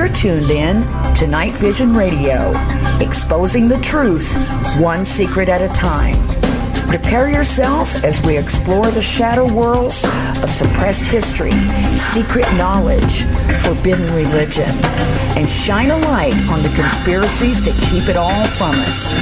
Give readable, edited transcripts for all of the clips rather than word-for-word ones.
You're tuned in to Night Vision Radio, exposing the truth, one secret at a time. Prepare yourself as we explore the shadow worlds of suppressed history, secret knowledge, forbidden religion, and shine a light on the conspiracies to keep it all from us.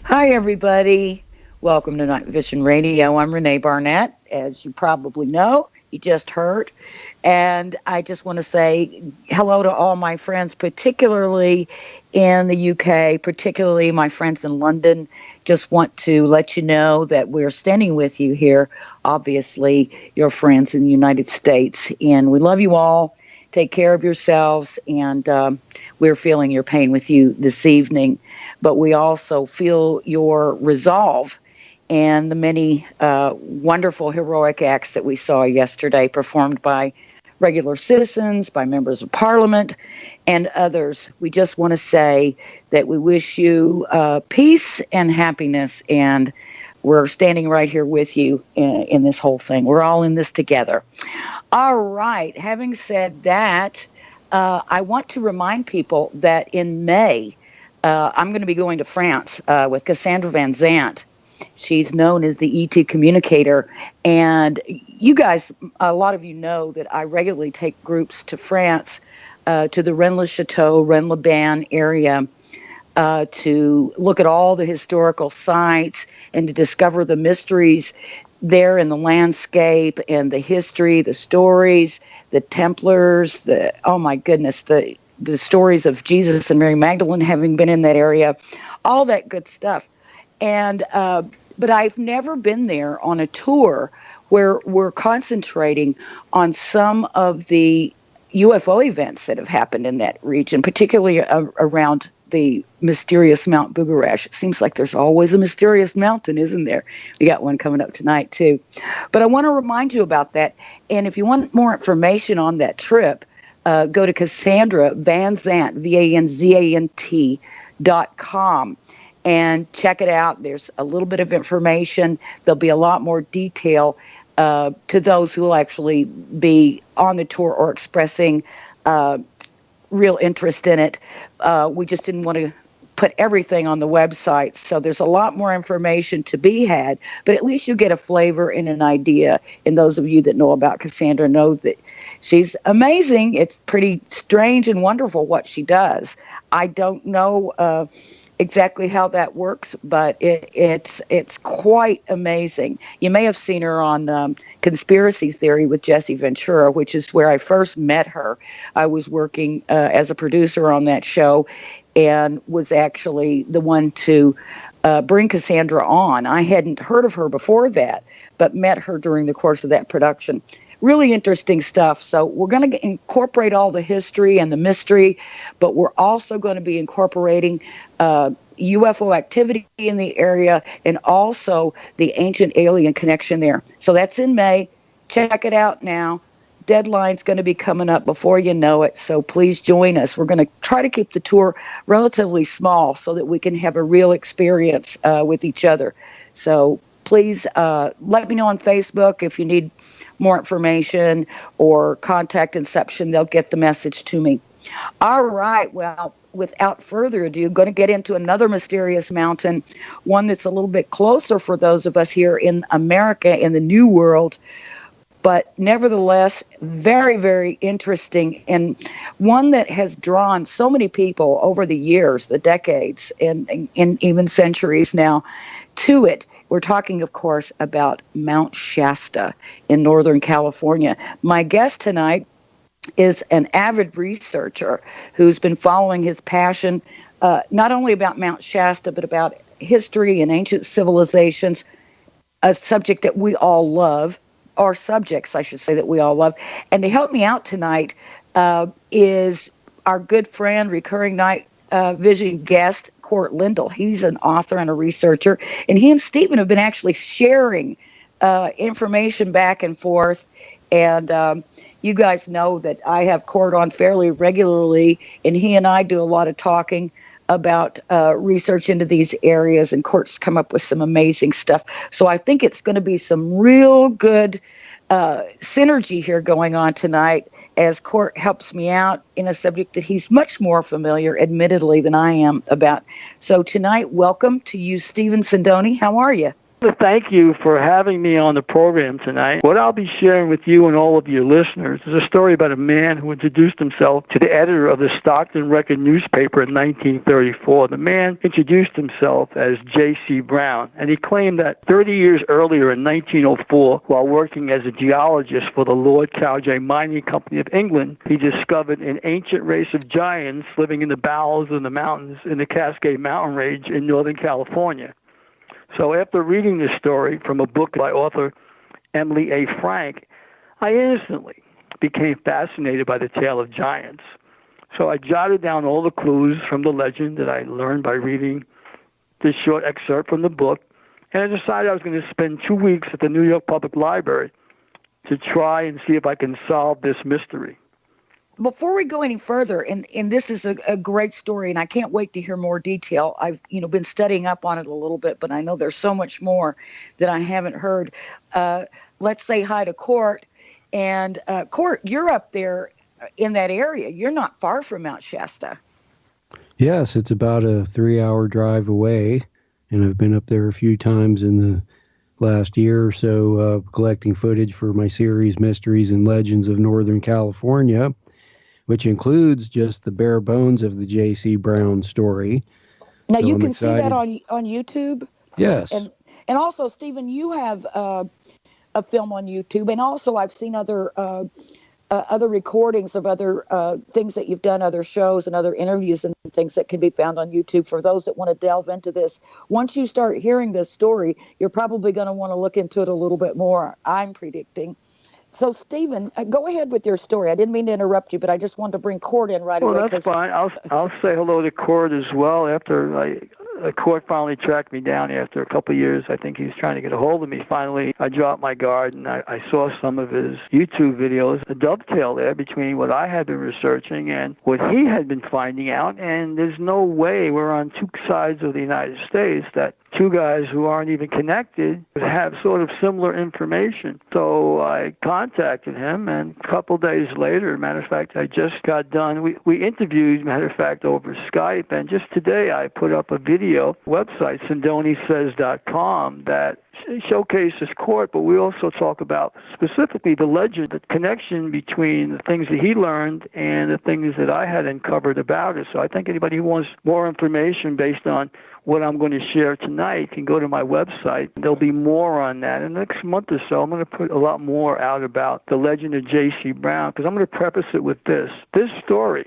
Hi, everybody. Welcome to Night Vision Radio. I'm Rene Barnett, as you probably know. You just heard. And I just want to say hello to all my friends, particularly in the UK, particularly my friends in London. Just want to let you know that we're standing with you here, obviously, your friends in the United States. And we love you all. Take care of yourselves. And we're feeling your pain with you this evening. But we also feel your resolve and the many wonderful heroic acts that we saw yesterday performed by regular citizens, by members of parliament, and others. We just want to say that we wish you peace and happiness, and we're standing right here with you in this whole thing. We're all in this together. All right. Having said that, I want to remind people that in May, I'm going to be going to France with Cassandra Van Zandt. She's known as the ET communicator. And you guys, a lot of you know that I regularly take groups to France, to the Rennes-le-Château, Rennes-le-Ban area, to look at all the historical sites and to discover the mysteries there in the landscape and the history, the stories, the Templars, oh my goodness, the stories of Jesus and Mary Magdalene having been in that area, all that good stuff. And but I've never been there on a tour where we're concentrating on some of the UFO events that have happened in that region, particularly around the mysterious Mount Bugarash. It seems like there's always a mysterious mountain, isn't there? We got one coming up tonight, too. But I want to remind you about that. And if you want more information on that trip, go to Cassandra Van Zandt, VanZant.com, and check it out. There's a little bit of information. There'll be a lot more detail to those who will actually be on the tour or expressing real interest in it. We just didn't want to put everything on the website, so there's a lot more information to be had, but at least you get a flavor and an idea. And those of you that know about Cassandra know that she's amazing. It's pretty strange and wonderful what she does. I don't know exactly how that works, but it's quite amazing. You may have seen her on Conspiracy Theory with Jesse Ventura, which is where I first met her. I was working as a producer on that show and was actually the one to bring Cassandra on. I hadn't heard of her before that, but met her during the course of that production. Really interesting stuff. So we're going to incorporate all the history and the mystery, but we're also going to be incorporating UFO activity in the area and also the ancient alien connection there. So that's in May. Check it out now. Deadline's going to be coming up before you know it, so please join us. We're going to try to keep the tour relatively small so that we can have a real experience with each other. So please let me know on Facebook if you need more information or contact Inception. They'll get the message to me. All right, well, without further ado, going to get into another mysterious mountain, one that's a little bit closer for those of us here in America, in the New World, but nevertheless, very, very interesting, and one that has drawn so many people over the years, the decades, and even centuries now, to it. We're talking, of course, about Mount Shasta in Northern California. My guest tonight is an avid researcher who's been following his passion, not only about Mount Shasta, but about history and ancient civilizations, a subject that we all love, or subjects, I should say, that we all love. And to help me out tonight is our good friend, recurring Night Vision guest, Cort Lindahl. He's an author and a researcher, and he and Stephen have been actually sharing information back and forth. And you guys know that I have Cort on fairly regularly, and he and I do a lot of talking about research into these areas, and Cort's come up with some amazing stuff. So I think it's going to be some real good synergy here going on tonight as Cort helps me out in a subject that he's much more familiar, admittedly, than I am about. So tonight, welcome to you, Stephen Sindoni. How are you? Thank you for having me on the program tonight. What I'll be sharing with you and all of your listeners is a story about a man who introduced himself to the editor of the Stockton Record newspaper in 1934. The man introduced himself as J.C. Brown, and he claimed that 30 years earlier in 1904, while working as a geologist for the Lord Cowjay Mining Company of England, he discovered an ancient race of giants living in the bowels of the mountains in the Cascade Mountain Range in Northern California. So after reading this story from a book by author Emily A. Frank, I instantly became fascinated by the tale of giants. So I jotted down all the clues from the legend that I learned by reading this short excerpt from the book, and I decided I was going to spend 2 weeks at the New York Public Library to try and see if I can solve this mystery. Before we go any further, and this is a great story, and I can't wait to hear more detail. I've been studying up on it a little bit, but I know there's so much more that I haven't heard. Let's say hi to Cort. And Cort, you're up there in that area. You're not far from Mount Shasta. Yes, it's about a 3-hour drive away, and I've been up there a few times in the last year or so collecting footage for my series Mysteries and Legends of Northern California, which includes just the bare bones of the J.C. Brown story. Now, so you can see that on YouTube? Yes. And also, Stephen, you have a film on YouTube, and also I've seen other recordings of other things that you've done, other shows and other interviews and things that can be found on YouTube for those that want to delve into this. Once you start hearing this story, you're probably going to want to look into it a little bit more, I'm predicting. So, Stephen, go ahead with your story. I didn't mean to interrupt you, but I just wanted to bring Cort in right away. Well, that's fine. I'll say hello to Cort as well. After Cort finally tracked me down after a couple of years, I think he was trying to get a hold of me. Finally, I dropped my guard, and I saw some of his YouTube videos, a dovetail there between what I had been researching and what he had been finding out. And there's no way we're on two sides of the United States that two guys who aren't even connected have sort of similar information. So I contacted him, and a couple days later, matter of fact, I just got done. We interviewed, matter of fact, over Skype, and just today I put up a video website, SindoniSays.com, that showcases Cort, but we also talk about specifically the legend, the connection between the things that he learned and the things that I had uncovered about it. So I think anybody who wants more information based on what I'm going to share tonight can go to my website. There'll be more on that. In the next month or so, I'm going to put a lot more out about the legend of J.C. Brown, because I'm going to preface it with this. This story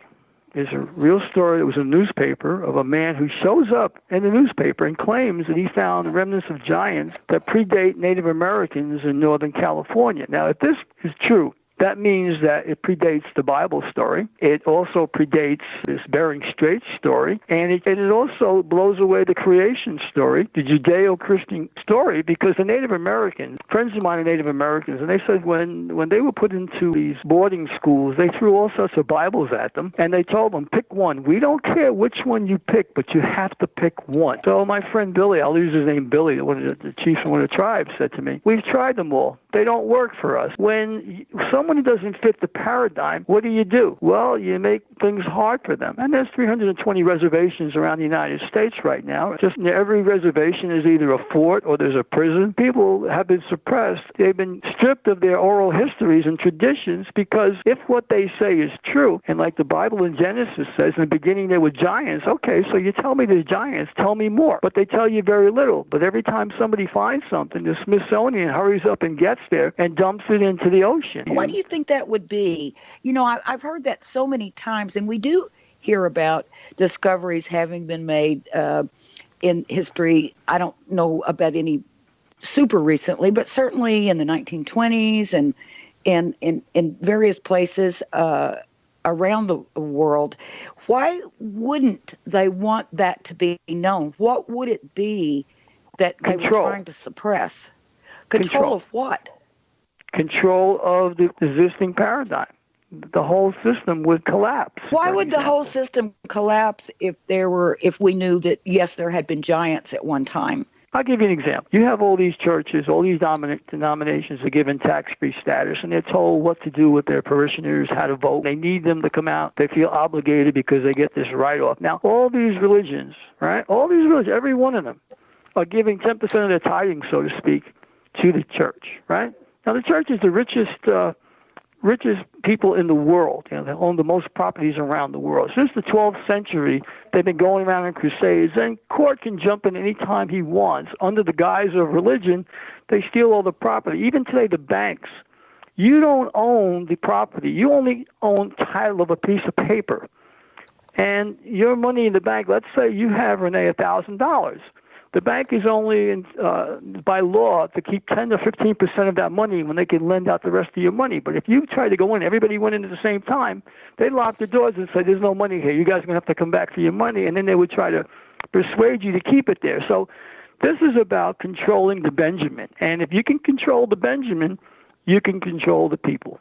is a real story. It was a newspaper of a man who shows up in the newspaper and claims that he found remnants of giants that predate Native Americans in Northern California. Now, if this is true, that means that it predates the Bible story. It also predates this Bering Strait story. And it also blows away the creation story, the Judeo-Christian story, because the Native Americans, friends of mine are Native Americans, and they said when they were put into these boarding schools, they threw all sorts of Bibles at them, and they told them, pick one. We don't care which one you pick, but you have to pick one. So my friend Billy, I'll use his name Billy, one of the chiefs of one of the tribes, said to me, we've tried them all. They don't work for us. When someone doesn't fit the paradigm, what do? Well, you make things hard for them. And there's 320 reservations around the United States right now. Just every reservation is either a fort or there's a prison. People have been suppressed. They've been stripped of their oral histories and traditions, because if what they say is true, and like the Bible in Genesis says, in the beginning there were giants, okay, so you tell me there's giants, tell me more. But they tell you very little. But every time somebody finds something, the Smithsonian hurries up and gets there and dumps it into the ocean. Why do you think that would be? I've heard that so many times, and we do hear about discoveries having been made in history. I don't know about any super recently, but certainly in the 1920s and in various places around the world Why wouldn't they want that to be known? What would it be that they were trying to suppress? Control of what? Control of the existing paradigm. The whole system would collapse. Why would the whole system collapse if we knew that, yes, there had been giants at one time? I'll give you an example. You have all these churches, all these denominations are given tax-free status, and they're told what to do with their parishioners, how to vote. They need them to come out. They feel obligated because they get this write-off. Now, all these religions, right? All these religions, every one of them, are giving 10% of their tithing, so to speak, to the church, right? Now, the church is the richest people in the world. You know, they own the most properties around the world. Since the 12th century, they've been going around in crusades, and Cort can jump in any time he wants. Under the guise of religion, they steal all the property. Even today, the banks, you don't own the property. You only own title of a piece of paper. And your money in the bank, let's say you have, Rene, $1,000. The bank is only, by law, to keep 10 to 15% of that money when they can lend out the rest of your money. But if you try to go in, everybody went in at the same time, they lock the doors and say, there's no money here. You guys are going to have to come back for your money. And then they would try to persuade you to keep it there. So this is about controlling the Benjamin. And if you can control the Benjamin, you can control the people.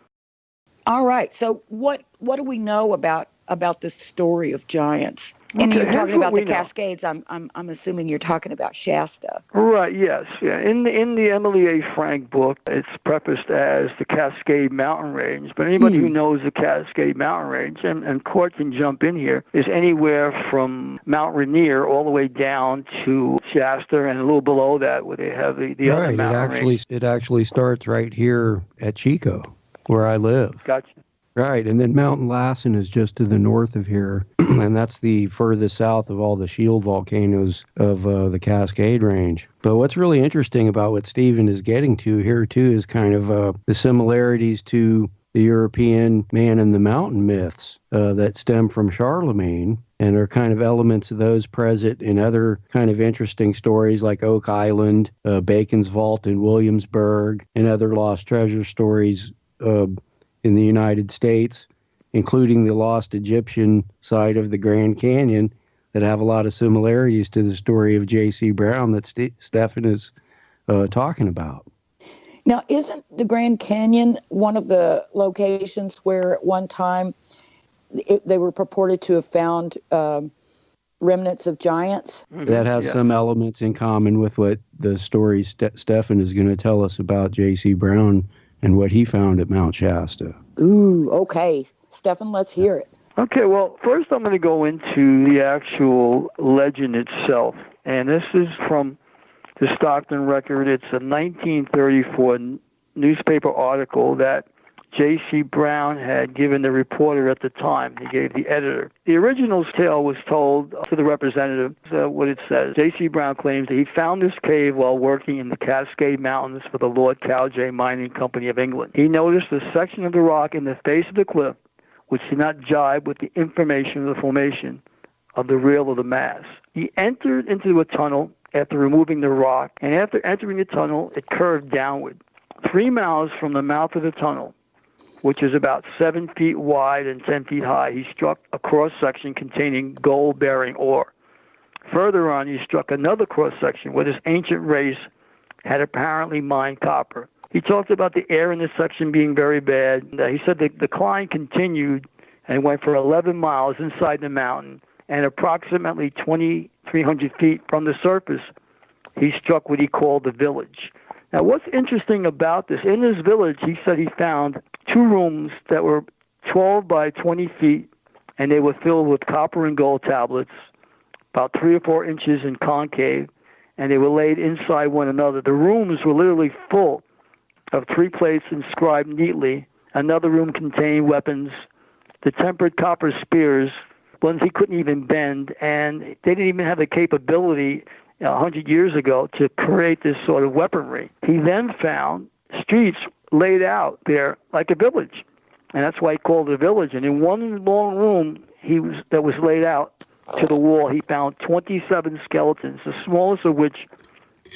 All right. So what do we know about this story of giants? And Okay, you're talking about the we know. Cascades. I'm assuming you're talking about Shasta. Right, yes. Yeah. In the Emily A. Frank book, it's prefaced as the Cascade Mountain Range. But anybody who knows the Cascade Mountain Range, and Cort can jump in here, is anywhere from Mount Rainier all the way down to Shasta, and a little below that where they have the other mountain range. It actually starts right here at Chico, where I live. Gotcha. Right, and then Mountain Lassen is just to the north of here, and that's the furthest south of all the shield volcanoes of the Cascade Range. But what's really interesting about what Stephen is getting to here, too, is kind of the similarities to the European man in the mountain myths that stem from Charlemagne, and are kind of elements of those present in other kind of interesting stories like Oak Island, Bacon's Vault in Williamsburg, and other lost treasure stories in the United States, including the lost Egyptian side of the Grand Canyon, that have a lot of similarities to the story of J.C. Brown that Stephen is talking about. Now, isn't the Grand Canyon one of the locations where at one time they were purported to have found remnants of giants? That has some elements in common with what the story Stephen is going to tell us about J.C. Brown and what he found at Mount Shasta. Ooh, okay. Stephen, let's hear it. Okay, well, first I'm going to go into the actual legend itself. And this is from the Stockton Record. It's a 1934 newspaper article that J.C. Brown had given the reporter at the time. He gave the editor. The original tale was told to the representative, what it says. J.C. Brown claims that he found this cave while working in the Cascade Mountains for the Lord Cowjay Mining Company of England. He noticed a section of the rock in the face of the cliff which did not jibe with the information of the formation of the real of the mass. He entered into a tunnel after removing the rock, and after entering the tunnel, it curved downward. 3 miles from the mouth of the tunnel, which is about 7 feet wide and 10 feet high, he struck a cross-section containing gold-bearing ore. Further on, he struck another cross-section where this ancient race had apparently mined copper. He talked about the air in this section being very bad. He said the decline continued and went for 11 miles inside the mountain, and approximately 2,300 feet from the surface, he struck what he called the village. Now, what's interesting about this, in this village, he said he found 2 rooms that were 12 by 20 feet, and they were filled with copper and gold tablets, about 3 or 4 inches in concave, and they were laid inside one another. The rooms were literally full of 3 plates inscribed neatly. Another room contained weapons, the tempered copper spears, ones he couldn't even bend, and they didn't even have the capability 100 years ago to create this sort of weaponry. He then found streets laid out there like a village, and that's why he called it a village. And in one long room that was laid out to the wall, he found 27 skeletons, the smallest of which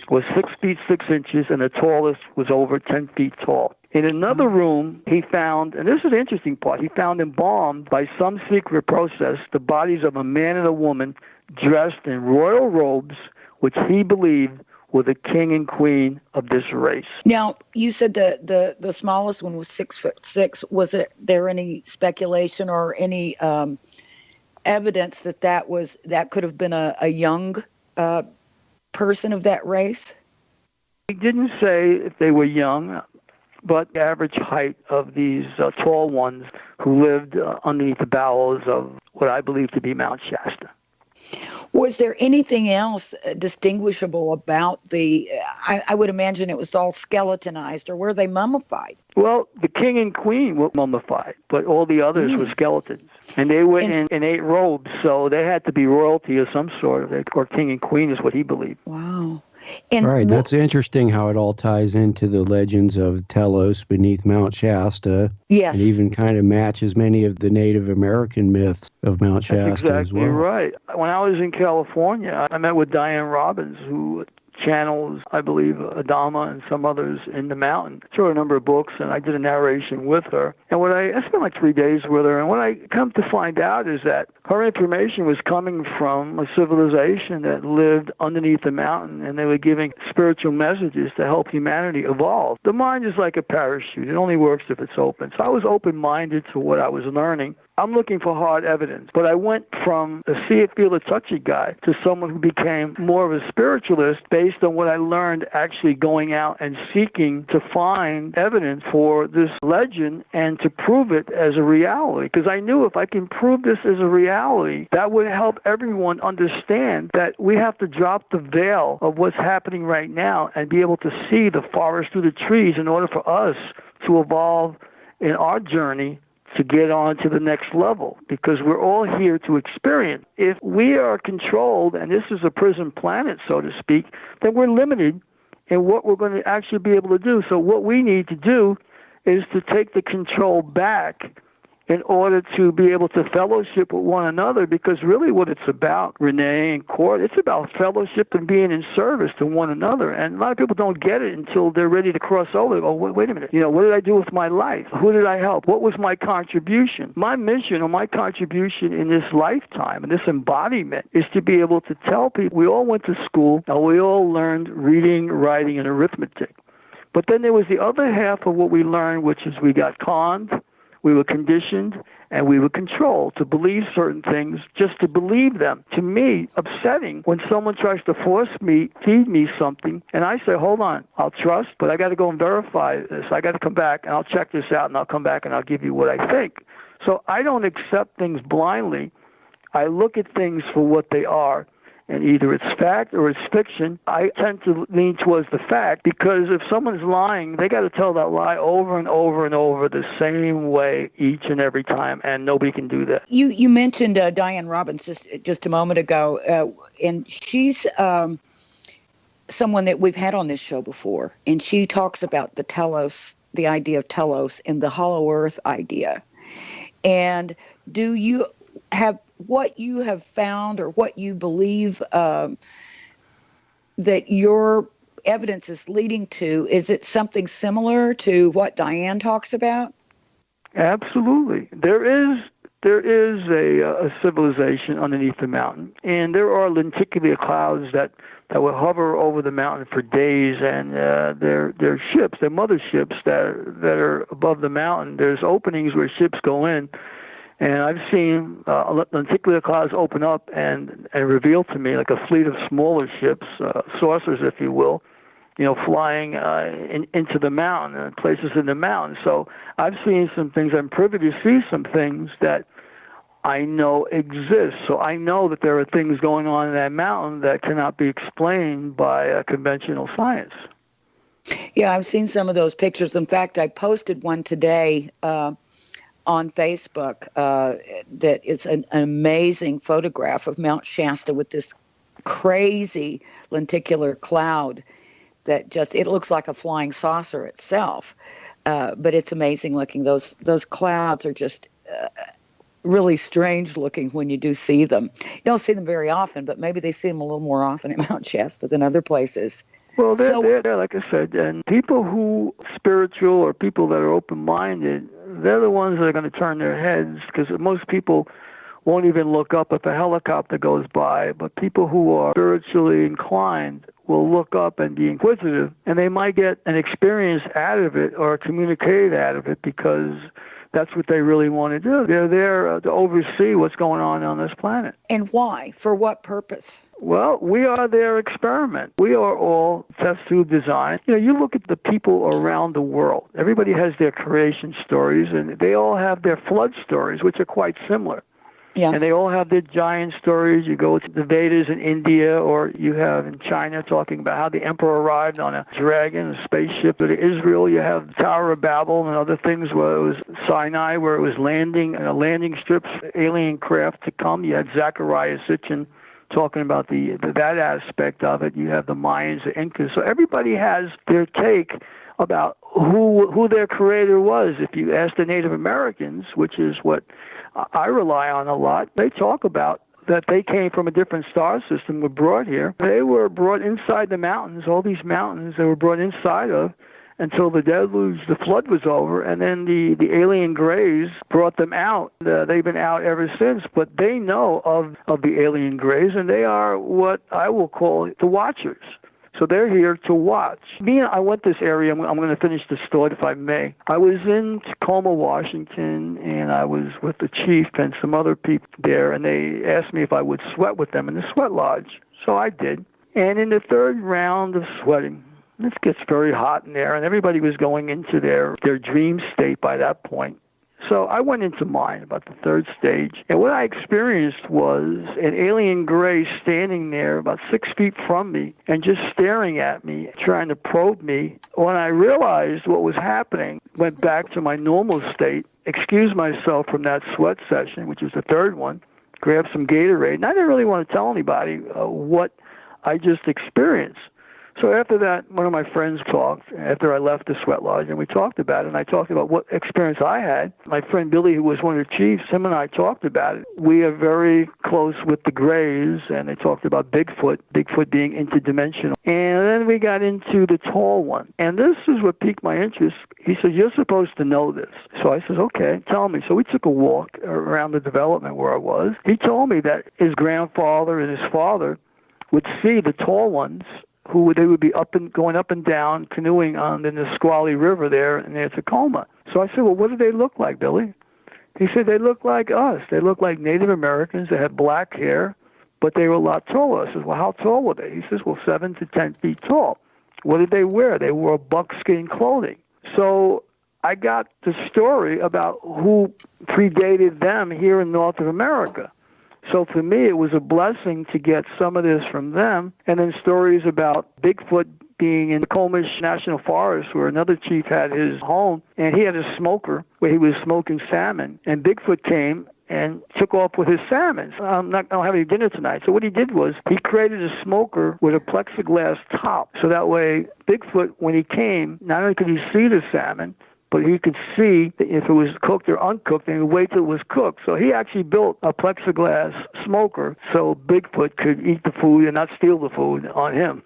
was 6 feet 6 inches, and the tallest was over 10 feet tall. In another room, he found, and this is the interesting part, he found embalmed by some secret process the bodies of a man and a woman dressed in royal robes, which he believed were the king and queen of this race. Now, you said the smallest one was 6'6". Was there any speculation or any evidence that could have been a young person of that race? He didn't say if they were young, but the average height of these tall ones who lived underneath the bowels of what I believe to be Mount Shasta. Was there anything else distinguishable about I would imagine it was all skeletonized, or were they mummified? Well, the king and queen were mummified, but all the others were skeletons. And they were in 8 robes, so they had to be royalty of some sort, or king and queen is what he believed. Wow. Right, that's interesting how it all ties into the legends of Telos beneath Mount Shasta. Yes. And even kind of matches many of the Native American myths of Mount Shasta That's exactly as well. Right. When I was in California, I met with Diane Robbins, who channels, I believe, Adama and some others in the mountain. She wrote a number of books, and I did a narration with her. And I spent like 3 days with her, and what I come to find out is that her information was coming from a civilization that lived underneath the mountain, and they were giving spiritual messages to help humanity evolve. The mind is like a parachute. It only works if it's open. So I was open-minded to what I was learning. I'm looking for hard evidence, but I went from a see it, feel it, touch it guy to someone who became more of a spiritualist based on what I learned actually going out and seeking to find evidence for this legend and to prove it as a reality. Because I knew if I can prove this as a reality, that would help everyone understand that we have to drop the veil of what's happening right now and be able to see the forest through the trees in order for us to evolve in our journey to get on to the next level, because we're all here to experience. If we are controlled, and this is a prison planet, so to speak, then we're limited in what we're going to actually be able to do. So what we need to do is to take the control back in order to be able to fellowship with one another, because really what it's about, Rene and Cort, it's about fellowship and being in service to one another. And a lot of people don't get it until they're ready to cross over. They go, wait a minute, what did I do with my life? Who did I help? What was my contribution? My mission or my contribution in this lifetime and this embodiment is to be able to tell people, we all went to school and we all learned reading, writing, and arithmetic. But then there was the other half of what we learned, which is we got conned, we were conditioned, and we were controlled to believe certain things just to believe them. To me, upsetting when someone tries to force me, feed me something, and I say, hold on, I'll trust, but I got to go and verify this. I got to come back, and I'll check this out, and I'll come back, and I'll give you what I think. So I don't accept things blindly. I look at things for what they are. And either it's fact or it's fiction. I tend to lean towards the fact, because if someone's lying, they got to tell that lie over and over and over the same way each and every time, and nobody can do that. You mentioned Diane Robbins just a moment ago, and she's someone that we've had on this show before, and she talks about the Telos, the idea of Telos, and the Hollow Earth idea. And do you have what you have found or what you believe that your evidence is leading to? Is it something similar to what Diane talks about? Absolutely. There is a civilization underneath the mountain, and there are lenticular clouds that will hover over the mountain for days, and they're ships, they're motherships that are above the mountain. There's openings where ships go in. And I've seen lenticular clouds open up and reveal to me like a fleet of smaller ships, saucers, if you will, flying into the mountain, places in the mountain. So I've seen some things. I'm privy to see some things that I know exist. So I know that there are things going on in that mountain that cannot be explained by conventional science. Yeah, I've seen some of those pictures. In fact, I posted one today on Facebook that is an amazing photograph of Mount Shasta with this crazy lenticular cloud that it looks like a flying saucer itself. But it's amazing looking. Those clouds are just really strange looking when you do see them. You don't see them very often, but maybe they see them a little more often at Mount Shasta than other places. Well, they're like I said, and people who spiritual or people that are open-minded, they're the ones that are going to turn their heads, because most people won't even look up if a helicopter goes by. But people who are spiritually inclined will look up and be inquisitive, and they might get an experience out of it or communicate out of it, because that's what they really want to do. They're there to oversee what's going on this planet. And why? For what purpose? Well, we are their experiment. We are all test tube design. You look at the people around the world. Everybody has their creation stories, and they all have their flood stories, which are quite similar. Yeah. And they all have their giant stories. You go to the Vedas in India, or you have in China talking about how the emperor arrived on a dragon, a spaceship. To Israel, you have the Tower of Babel and other things where it was Sinai, where it was landing, landing strips, alien craft to come. You had Zechariah Sitchin talking about that aspect of it. You have the Mayans, the Incas. So everybody has their take about who their creator was. If you ask the Native Americans, which is what I rely on a lot, they talk about that they came from a different star system, were brought here. They were brought inside the mountains, all these mountains they were brought inside of, until the deluge, the flood was over, and then the alien grays brought them out. They've been out ever since, but they know of the alien grays, and they are what I will call the watchers. So they're here to watch. I went this area. I'm going to finish the story, if I may. I was in Tacoma, Washington, and I was with the chief and some other people there, and they asked me if I would sweat with them in the sweat lodge. So I did. And in the third round of sweating, it gets very hot in there, and everybody was going into their dream state by that point. So I went into mine, about the third stage, and what I experienced was an alien gray standing there about 6 feet from me and just staring at me, trying to probe me. When I realized what was happening, went back to my normal state, excused myself from that sweat session, which was the third one, grabbed some Gatorade, and I didn't really want to tell anybody what I just experienced. So after that, one of my friends talked, after I left the sweat lodge, and we talked about it, and I talked about what experience I had. My friend Billy, who was one of the chiefs, him and I talked about it. We are very close with the Greys, and they talked about Bigfoot being interdimensional. And then we got into the tall one. And this is what piqued my interest. He said, "You're supposed to know this." So I said, "Okay, tell me." So we took a walk around the development where I was. He told me that his grandfather and his father would see the tall ones, they would be going up and down, canoeing on the Nisqually River there near Tacoma. So I said, "Well, what do they look like, Billy?" He said, "They look like us. They look like Native Americans. They had black hair, but they were a lot taller." I said, "Well, how tall were they?" He says, "Well, 7 to 10 feet tall." What did they wear? They wore buckskin clothing. So I got the story about who predated them here in North America. So for me, it was a blessing to get some of this from them, and then stories about Bigfoot being in the Comish National Forest, where another chief had his home, and he had a smoker where he was smoking salmon, and Bigfoot came and took off with his salmon. I'm not having dinner tonight. So what he did was he created a smoker with a plexiglass top, so that way Bigfoot, when he came, not only could he see the salmon, but he could see if it was cooked or uncooked, and he would wait till it was cooked. So he actually built a plexiglass smoker so Bigfoot could eat the food and not steal the food on him.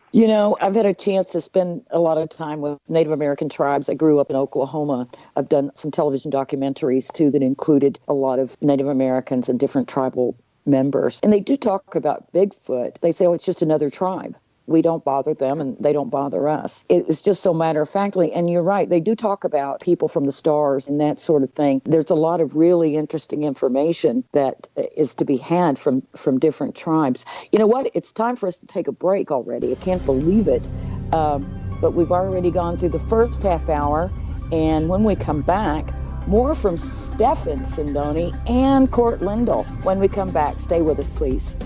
I've had a chance to spend a lot of time with Native American tribes. I grew up in Oklahoma. I've done some television documentaries, too, that included a lot of Native Americans and different tribal members. And they do talk about Bigfoot. They say, "Oh, it's just another tribe. We don't bother them and they don't bother us." It's just so matter-of-factly. And you're right, they do talk about people from the stars and that sort of thing. There's a lot of really interesting information that is to be had from different tribes. You know what? It's time for us to take a break already. I can't believe it. But we've already gone through the first half hour. And when we come back, more from Stefan Sindoni and Cort Lindahl. When we come back, stay with us, please.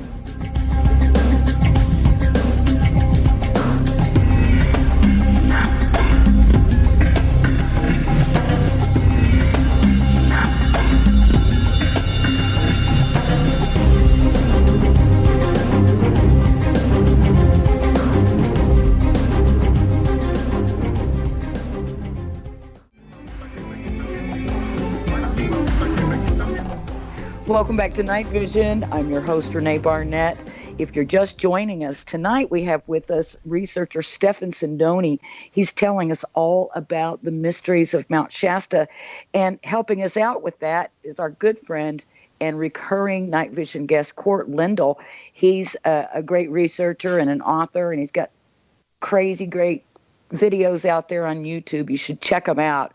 Welcome back to Night Vision. I'm your host, Rene Barnett. If you're just joining us, tonight we have with us researcher Stephen Sindoni. He's telling us all about the mysteries of Mount Shasta, and helping us out with that is our good friend and recurring Night Vision guest, Cort Lindahl. He's a great researcher and an author, and he's got crazy great videos out there on YouTube. You should check them out,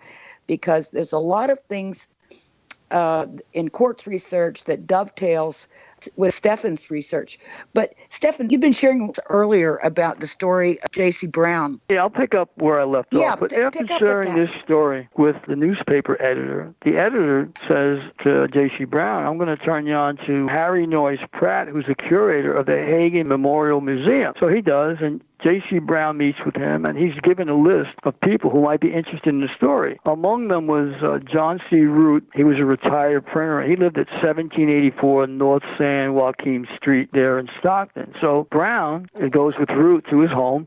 because there's a lot of things in Cort's research that dovetails with Stephen's research. But Stephen, you've been sharing earlier about the story of J.C. Brown. Yeah, I'll pick up where I left off. But after sharing this story with the newspaper editor, the editor says to J.C. Brown, I'm going to turn you on to Harry Noyes Pratt, who's the curator of the Hagen Memorial Museum. So he does, and J.C. Brown meets with him, and he's given a list of people who might be interested in the story. Among them was John C. Root. He was a retired printer. He lived at 1784 North San Joaquin Street there in Stockton. So Brown goes with Root to his home,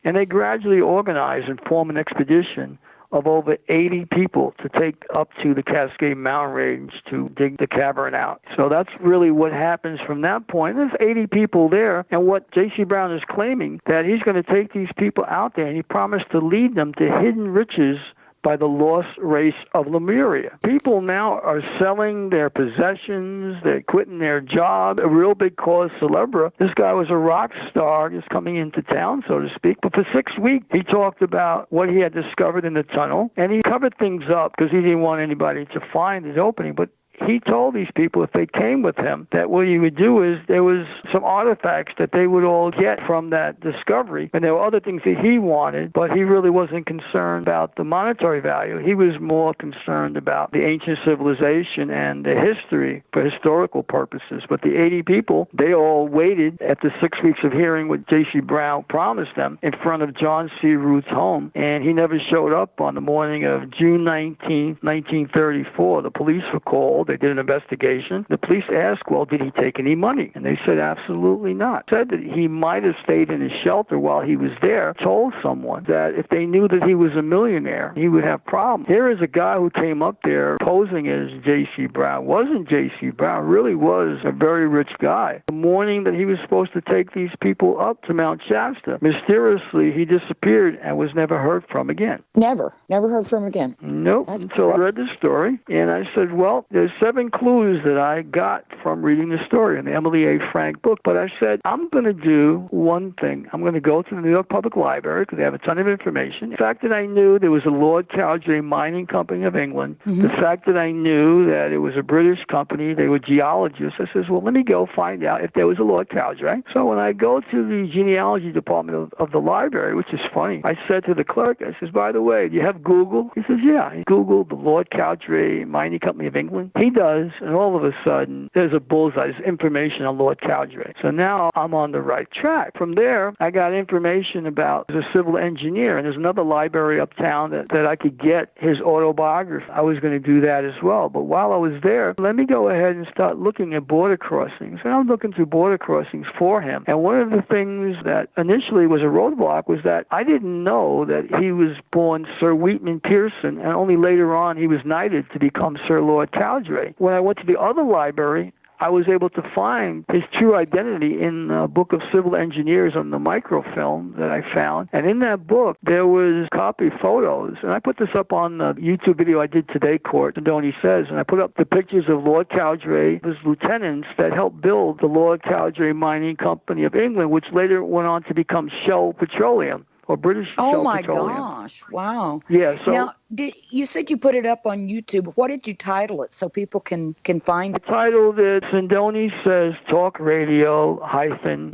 and they gradually organize and form an expedition of over 80 people to take up to the Cascade Mountain Range to dig the cavern out. So that's really what happens from that point. There's 80 people there, and what J.C. Brown is claiming, that he's going to take these people out there, and he promised to lead them to hidden riches by the lost race of Lemuria. People now are selling their possessions, they're quitting their job, a real big cause célèbre. This guy was a rock star just coming into town, so to speak. But for 6 weeks, he talked about what he had discovered in the tunnel, and he covered things up because he didn't want anybody to find his opening. But he told these people if they came with him that what he would do is there was some artifacts that they would all get from that discovery, and there were other things that he wanted, but he really wasn't concerned about the monetary value. He was more concerned about the ancient civilization and the history for historical purposes. But the 80 people, they all waited after 6 weeks of hearing what J.C. Brown promised them in front of John C. Root's home, and he never showed up on the morning of June 19, 1934. The police were called. They did an investigation. The police asked, well, did he take any money? And they said, absolutely not. Said that he might have stayed in his shelter while he was there, told someone that if they knew that he was a millionaire, he would have problems. Here is a guy who came up there posing as J.C. Brown. Wasn't J.C. Brown, really was a very rich guy. The morning that he was supposed to take these people up to Mount Shasta, mysteriously he disappeared and was never heard from again. Never heard from again. Nope. Until I read the story, and I said, well, there's 7 clues that I got from reading the story in the Emily A. Frank book, but I said, I'm going to do one thing. I'm going to go to the New York Public Library because they have a ton of information. The fact that I knew there was a Lord Cowdray Mining Company of England, the fact that I knew that it was a British company, they were geologists, I says, well, let me go find out if there was a Lord Cowdray. So when I go to the genealogy department of the library, which is funny, I said to the clerk, I says, by the way, do you have Google? He says, yeah. He Googled the Lord Cowdray Mining Company of England. He does, and all of a sudden, there's a bullseye. There's information on Lord Cowdray. So now I'm on the right track. From there, I got information about the civil engineer, and there's another library uptown that I could get his autobiography. I was going to do that as well. But while I was there, let me go ahead and start looking at border crossings. And I'm looking through border crossings for him. And one of the things that initially was a roadblock was that I didn't know that he was born Sir Wheatman Pearson, and only later on he was knighted to become Sir Lord Cowdray. When I went to the other library, I was able to find his true identity in the Book of Civil Engineers on the microfilm that I found. And in that book, there was copy photos. And I put this up on the YouTube video I did today, Cort Sindoni says. And I put up the pictures of Lord Cowdray, his lieutenants that helped build the Lord Cowdray Mining Company of England, which later went on to become Shell Petroleum, or British Shell Petroleum. Oh, my gosh. Wow. Yeah, so... Now, you said you put it up on YouTube. What did you title it so people can find it? I titled it Sindoni Says Talk Radio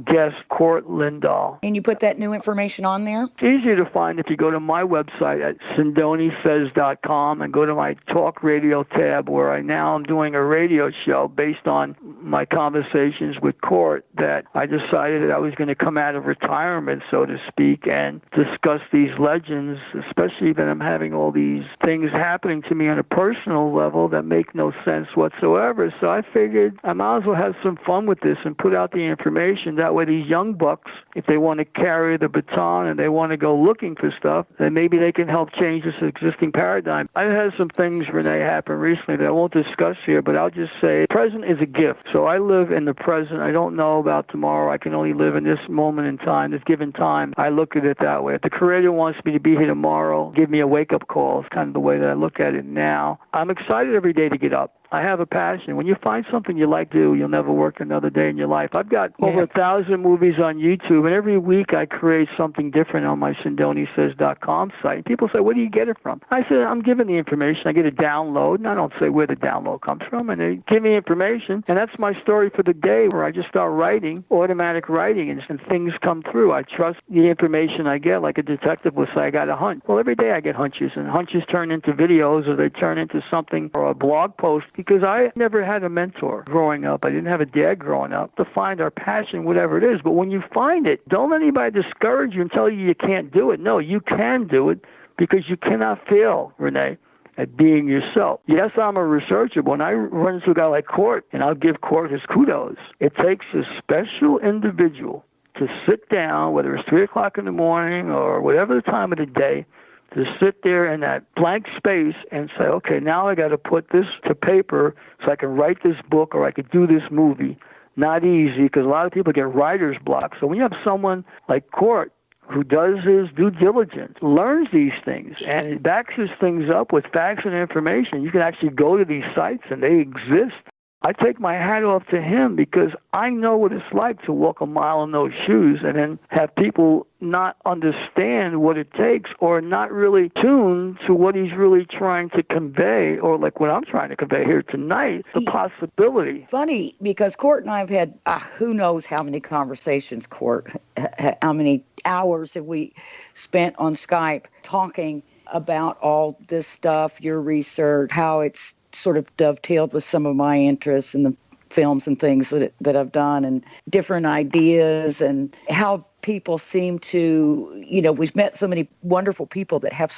Guest Cort Lindahl. And you put that new information on there? It's easier to find if you go to my website at sindonisays.com and go to my Talk Radio tab, where I'm doing a radio show based on my conversations with Cort, that I decided that I was going to come out of retirement, so to speak, and discuss these legends, especially that I'm having all these these things happening to me on a personal level that make no sense whatsoever. So I figured I might as well have some fun with this and put out the information. That way these young bucks, if they want to carry the baton and they want to go looking for stuff, then maybe they can help change this existing paradigm. I've had some things, Rene, happen recently that I won't discuss here, but I'll just say present is a gift. So I live in the present. I don't know about tomorrow. I can only live in this moment in time, this given time. I look at it that way. If the Creator wants me to be here tomorrow, give me a wake-up call. It's kind of the way that I look at it now. I'm excited every day to get up. I have a passion. When you find something you like to do, you'll never work another day in your life. I've got over 1,000 movies on YouTube, and every week I create something different on my SindoniSays.com site. People say, where do you get it from? I said, I'm given the information. I get a download, and I don't say where the download comes from, and they give me information, and that's my story for the day, where I just start writing, automatic writing, and things come through. I trust the information I get, like a detective will say, I got a hunch. Well, every day I get hunches, and hunches turn into videos, or they turn into something, or a blog post, because I never had a mentor growing up. I didn't have a dad growing up to find our passion, whatever it is. But when you find it, don't let anybody discourage you and tell you can't do it. No, you can do it, because you cannot fail, Rene, at being yourself. Yes, I'm a researcher, but when I run into a guy like Cort, and I'll give Cort his kudos, it takes a special individual to sit down, whether it's 3 o'clock in the morning or whatever the time of the day, to sit there in that blank space and say, okay, now I got to put this to paper so I can write this book or I could do this movie. Not easy, because a lot of people get writer's block. So when you have someone like Cort, who does his due diligence, learns these things, and backs his things up with facts and information, you can actually go to these sites and they exist. I take my hat off to him, because I know what it's like to walk a mile in those shoes and then have people not understand what it takes, or not really tuned to what he's really trying to convey, or like what I'm trying to convey here tonight, the possibility. Funny, because Cort and I have had who knows how many conversations, Cort, how many hours have we spent on Skype talking about all this stuff, your research, how it's sort of dovetailed with some of my interests in the films and things that I've done, and different ideas, and how people seem to, we've met so many wonderful people that have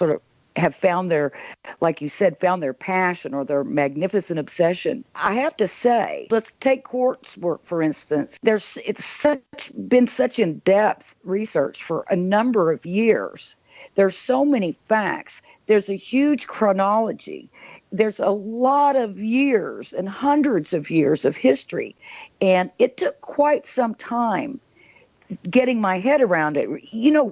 found their, like you said, found their passion or their magnificent obsession. I have to say, let's take Cort's work, for instance. It's been such in-depth research for a number of years. There's so many facts. There's a huge chronology. There's a lot of years and hundreds of years of history. And it took quite some time getting my head around it.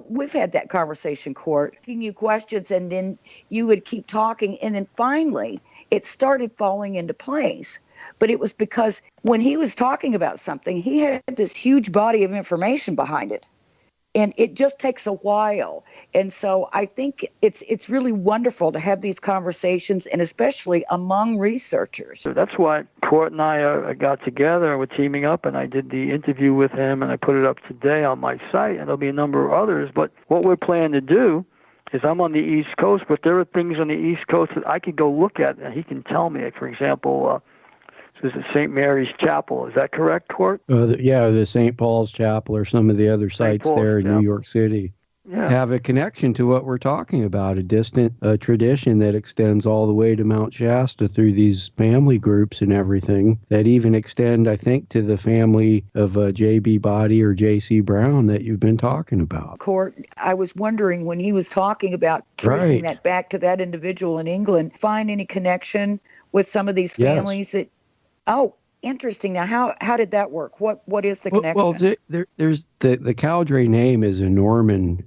We've had that conversation, Cort, asking you questions, and then you would keep talking. And then finally, it started falling into place. But it was because when he was talking about something, he had this huge body of information behind it. And it just takes a while. And so I think it's really wonderful to have these conversations, and especially among researchers. So that's why Cort and I got together and we're teaming up, and I did the interview with him, and I put it up today on my site, and there'll be a number of others. But what we're planning to do is, I'm on the East Coast, but there are things on the East Coast that I could go look at, and he can tell me. For example, this is St. Mary's Chapel. Is that correct, Cort? The St. Paul's Chapel, or some of the other sites there in New York City. Yeah. Have a connection to what we're talking about, a distant tradition that extends all the way to Mount Shasta through these family groups and everything, that even extend, I think, to the family of J.B. Body or J.C. Brown that you've been talking about. Cort, I was wondering, when he was talking about tracing that back to that individual in England, find any connection with some of these families that... Oh, interesting. Now, how did that work? What is the connection? Well, there's the Cowdray name is a Norman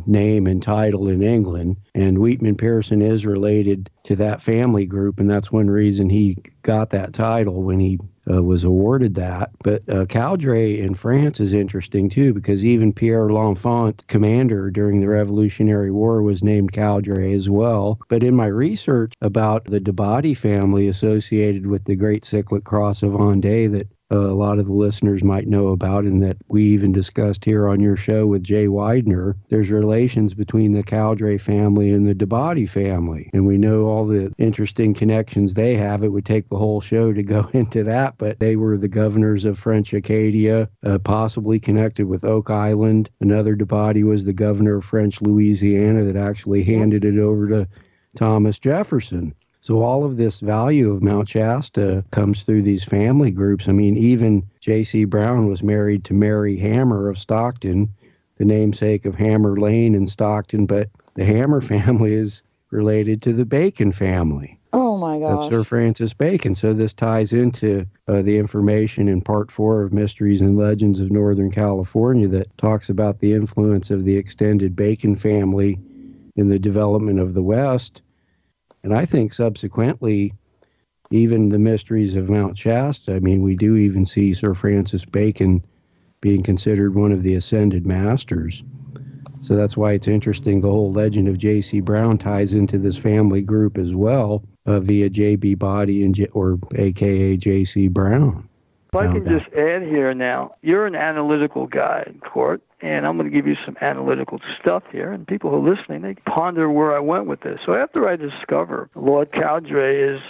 name and title in England, and Wheatman Pearson is related to that family group, and that's one reason he got that title when he was awarded that. But Cowdray in France is interesting too, because even Pierre L'Enfant, commander during the Revolutionary War, was named Cowdray as well. But in my research about the de Body family associated with the Great Cyclic Cross of Vendée that a lot of the listeners might know about, and that we even discussed here on your show with Jay Widener, there's relations between the Cowdray family and the de Body family. And we know all the interesting connections they have. It would take the whole show to go into that, but they were the governors of French Acadia, possibly connected with Oak Island. Another de Body was the governor of French Louisiana that actually handed it over to Thomas Jefferson. So all of this value of Mount Shasta comes through these family groups. I mean, even J.C. Brown was married to Mary Hammer of Stockton, the namesake of Hammer Lane in Stockton, but the Hammer family is related to the Bacon family. Oh, my gosh. Of Sir Francis Bacon. So this ties into the information in Part 4 of Mysteries and Legends of Northern California that talks about the influence of the extended Bacon family in the development of the West. And I think subsequently, even the mysteries of Mount Shasta, I mean, we do even see Sir Francis Bacon being considered one of the ascended masters. So that's why it's interesting. The whole legend of J.C. Brown ties into this family group as well, via J.B. Body or a.k.a. J.C. Brown. If I can just add here now, you're an analytical guy, Cort, and I'm going to give you some analytical stuff here, and people who are listening, they ponder where I went with this. So after I discover Lord Cowdray is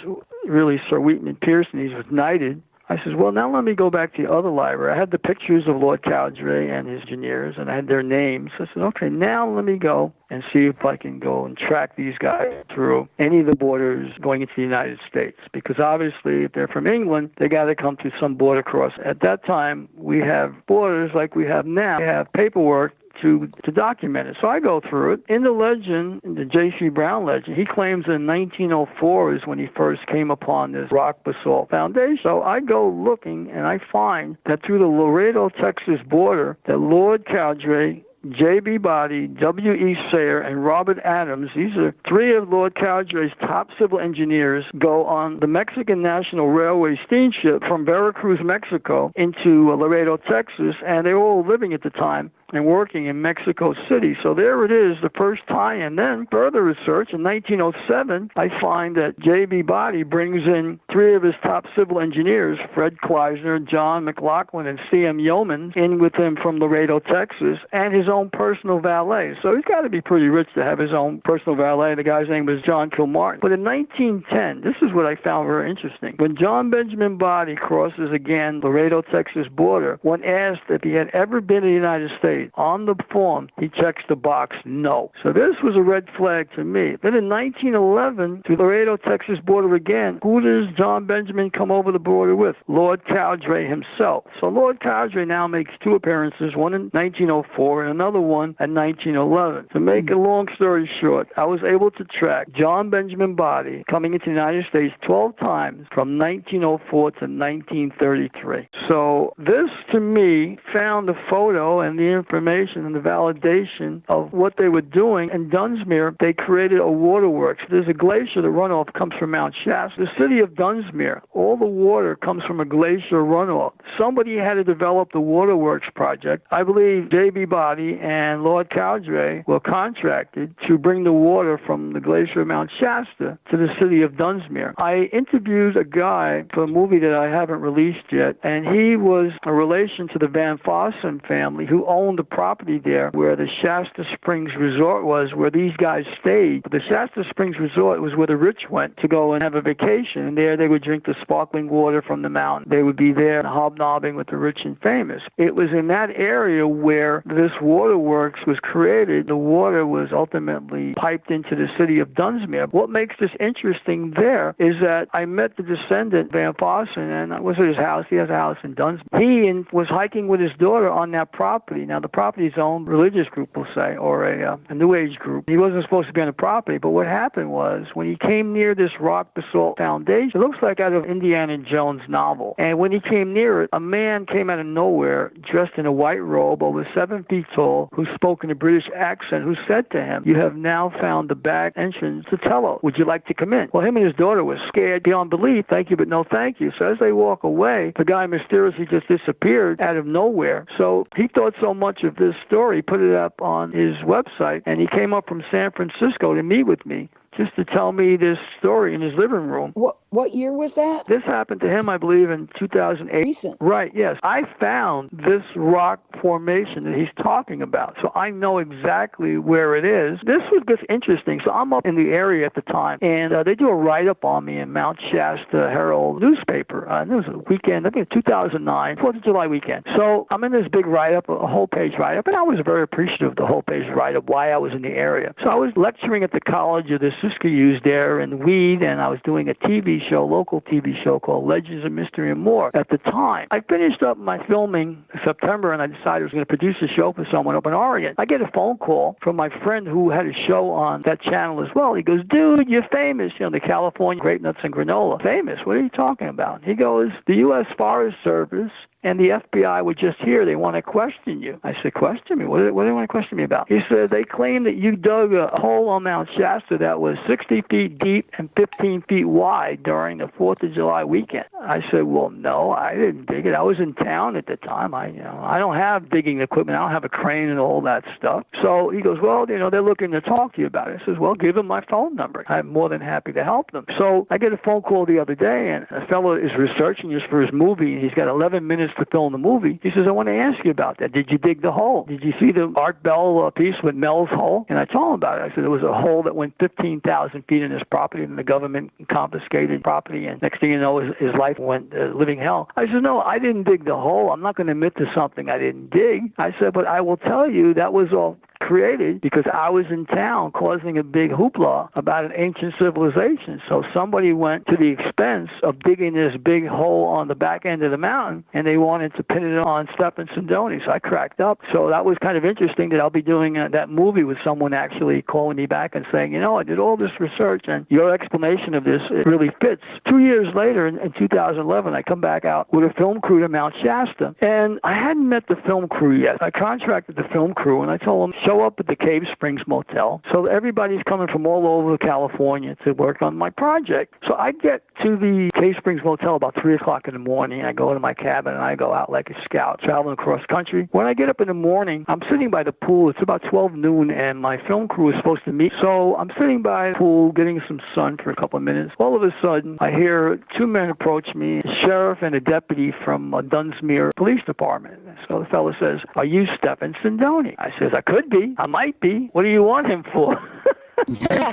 really Sir Wheaton and Pearson, he's was knighted, I says, well, now let me go back to the other library. I had the pictures of Lord Cowdray and his engineers, and I had their names. I said, okay, now let me go and see if I can go and track these guys through any of the borders going into the United States. Because obviously, if they're from England, they got to come to some border cross. At that time, we have borders like we have now. We have paperwork to document it. So I go through it. In the legend, in the J.C. Brown legend, he claims in 1904 is when he first came upon this rock basalt foundation. So I go looking, and I find that through the Laredo, Texas border, that Lord Cowdray, J.B. Body, W.E. Sayre, and Robert Adams, these are three of Lord Cowdray's top civil engineers, go on the Mexican National Railway steamship from Veracruz, Mexico, into Laredo, Texas, and they were all living at the time and working in Mexico City. So there it is, the first tie-in. Then further research, in 1907, I find that J.B. Body brings in three of his top civil engineers, Fred Kleisner, John McLaughlin, and C.M. Yeoman, in with him from Laredo, Texas, and his own personal valet. So he's got to be pretty rich to have his own personal valet. The guy's name was John Kilmartin. But in 1910, this is what I found very interesting. When John Benjamin Body crosses again Laredo, Texas border, when asked if he had ever been in the United States, on the form, he checks the box no. So this was a red flag to me. Then in 1911, to Laredo, Texas border again, who does John Benjamin come over the border with? Lord Cowdray himself. So Lord Cowdray now makes two appearances, one in 1904 and another one in 1911. To make a long story short, I was able to track John Benjamin Body coming into the United States 12 times from 1904 to 1933. So this, to me, found the photo and the information and the validation of what they were doing. In Dunsmuir, they created a waterworks. There's a glacier. The runoff comes from Mount Shasta. The city of Dunsmuir, all the water comes from a glacier runoff. Somebody had to develop the waterworks project. I believe J.B. Body and Lord Cowdray were contracted to bring the water from the glacier of Mount Shasta to the city of Dunsmuir. I interviewed a guy for a movie that I haven't released yet, and he was a relation to the Van Fossen family who owned the property there where the Shasta Springs Resort was, where these guys stayed. The Shasta Springs Resort was where the rich went to go and have a vacation, and there they would drink the sparkling water from the mountain. They would be there hobnobbing with the rich and famous. It was in that area where this waterworks was created. The water was ultimately piped into the city of Dunsmuir. What makes this interesting there is that I met the descendant, Van Fossen, and I was at his house. He has a house in Dunsmuir. He was hiking with his daughter on that property. Now, the property's own religious group, we'll say, or a New Age group. He wasn't supposed to be on the property, but what happened was when he came near this rock basalt foundation, it looks like out of Indiana Jones novel. And when he came near it, a man came out of nowhere dressed in a white robe, over 7 feet tall, who spoke in a British accent, who said to him, "You have now found the back entrance to Tello. Would you like to come in?" Well, him and his daughter were scared beyond belief. "Thank you, but no thank you." So as they walk away, the guy mysteriously just disappeared out of nowhere. So he thought so much of this story, put it up on his website, and he came up from San Francisco to meet with me just to tell me this story in his living room. What year was that? This happened to him, I believe, in 2008. Recent. Right, yes. I found this rock formation that he's talking about, so I know exactly where it is. This was just interesting. So I'm up in the area at the time, and they do a write-up on me in Mount Shasta Herald newspaper. It was a weekend, I think 2009, 4th of July weekend. So I'm in this big write-up, a whole-page write-up, and I was very appreciative of the whole-page write-up, why I was in the area. So I was lecturing at the College of the sister used there and weed, and I was doing a TV show, local TV show called Legends of Mystery and More at the time. I finished up my filming in September, and I decided I was going to produce a show for someone up in Oregon. I get a phone call from my friend who had a show on that channel as well. He goes, dude, you're famous, the California Grape Nuts and Granola. Famous? What are you talking about? He goes, the U.S. Forest Service and the FBI were just here. They want to question you. I said, question me? What do they want to question me about? He said, they claim that you dug a hole on Mount Shasta that was 60 feet deep and 15 feet wide during the 4th of July weekend. I said, well, no, I didn't dig it. I was in town at the time. I don't have digging equipment. I don't have a crane and all that stuff. So he goes, well, they're looking to talk to you about it. I says, well, give them my phone number. I'm more than happy to help them. So I get a phone call the other day, and a fellow is researching this for his movie, and he's got 11 minutes to film the movie. He says, I want to ask you about that. Did you dig the hole? Did you see the Art Bell piece with Mel's hole? And I told him about it. I said, there was a hole that went 15,000 feet in his property, and the government confiscated property, and next thing you know, his life went living hell. I said, no, I didn't dig the hole. I'm not going to admit to something I didn't dig. I said, but I will tell you that was all created because I was in town causing a big hoopla about an ancient civilization. So somebody went to the expense of digging this big hole on the back end of the mountain, and they wanted to pin it on Stefan Sindoni. So I cracked up. So that was kind of interesting that I'll be doing that movie with someone actually calling me back and saying, I did all this research, and your explanation of this, it really fits. 2 years later, in 2011, I come back out with a film crew to Mount Shasta, and I hadn't met the film crew yet. I contracted the film crew, and I told them, show up at the Cave Springs Motel. So everybody's coming from all over California to work on my project. So I get to the Cave Springs Motel about 3 o'clock in the morning. I go to my cabin, and I go out like a scout, traveling across country. When I get up in the morning, I'm sitting by the pool. It's about 12 noon, and my film crew is supposed to meet. So I'm sitting by the pool, getting some sun for a couple of minutes. All of a sudden, I hear 2 men approach me, a sheriff and a deputy from Dunsmuir Police Department. So the fellow says, are you Stefan Sindoni? I says, I could be. I might be. What do you want him for?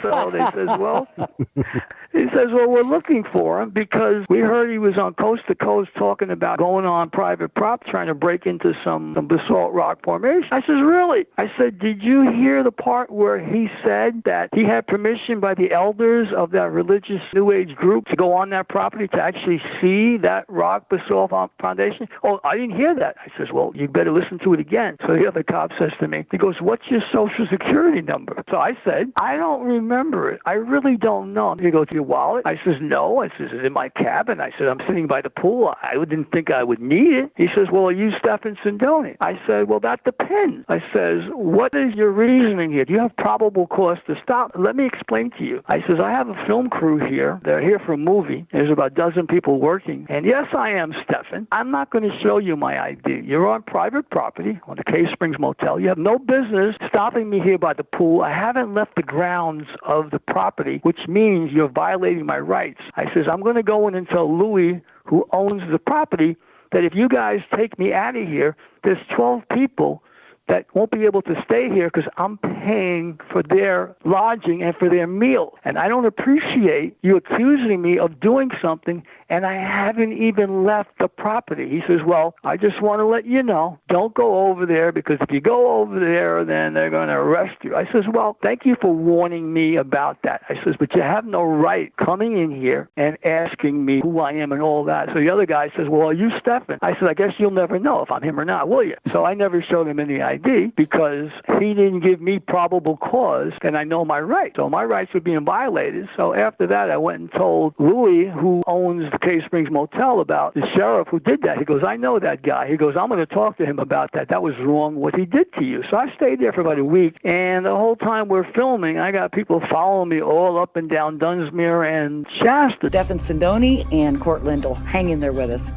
So they says, well, we're looking for him because we heard he was on Coast to Coast talking about going on private prop, trying to break into some basalt rock formation. I says, really? I said, did you hear the part where he said that he had permission by the elders of that religious New Age group to go on that property to actually see that rock basalt foundation? Oh, I didn't hear that. I says, well, you better listen to it again. So the other cop says to me, he goes, what's your social security number? So I said, I don't remember it. I really don't know. He goes, your wallet? I says, no. I says, it's in my cabin. I said, I'm sitting by the pool. I didn't think I would need it. He says, well, are you Stefan Sindoni? I said, well, that depends. I says, what is your reasoning here? Do you have probable cause to stop? Let me explain to you. I says, I have a film crew here. They're here for a movie. There's about a dozen people working. And yes, I am Stefan. I'm not going to show you my ID. You're on private property on the Cave Springs Motel. You have no business stopping me here by the pool. I haven't left the grounds of the property, which means you're violating my rights. I says, I'm going to go in and tell Louis, who owns the property, that if you guys take me out of here, there's 12 people that won't be able to stay here because I'm paying for their lodging and for their meal. And I don't appreciate you accusing me of doing something, and I haven't even left the property. He says, well, I just want to let you know, don't go over there, because if you go over there, then they're going to arrest you. I says, well, thank you for warning me about that. I says, but you have no right coming in here and asking me who I am and all that. So the other guy says, well, are you Stefan? I said, I guess you'll never know if I'm him or not, will you? So I never showed him any ID because he didn't give me probable cause, and I know my rights. So my rights were being violated. So after that, I went and told Louis, who owns the Cave Springs Motel, about the sheriff who did that. He goes, I know that guy. He goes, I'm going to talk to him about that. That was wrong what he did to you. So I stayed there for about a week, and the whole time we're filming, I got people following me all up and down Dunsmuir and Shasta. Stefan Sindoni and Cort Lindahl, hang in there with us.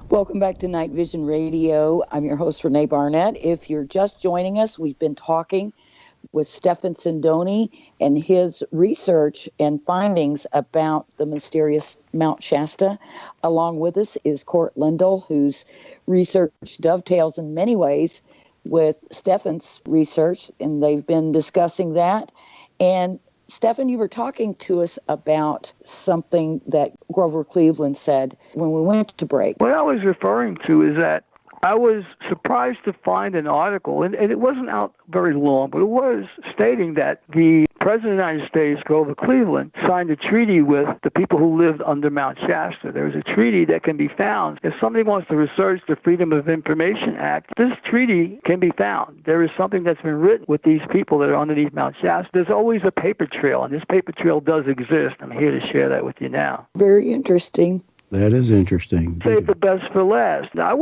Welcome back to Night Vision Radio. I'm your host, Rene Barnett. If you're just joining us, we've been talking with Stefan Sindoni and his research and findings about the mysterious Mount Shasta. Along with us is Cort Lindahl, whose research dovetails in many ways with Stefan's research, and they've been discussing that. And Stefan, you were talking to us about something that Grover Cleveland said when we went to break. What I was referring to is that I was surprised to find an article, and it wasn't out very long, but it was stating that the President of the United States, Grover Cleveland, signed a treaty with the people who lived under Mount Shasta. There's a treaty that can be found. If somebody wants to research the Freedom of Information Act, this treaty can be found. There is something that's been written with these people that are underneath Mount Shasta. There's always a paper trail, and this paper trail does exist. I'm here to share that with you now. Very interesting. That is interesting. Save the best for last. Now,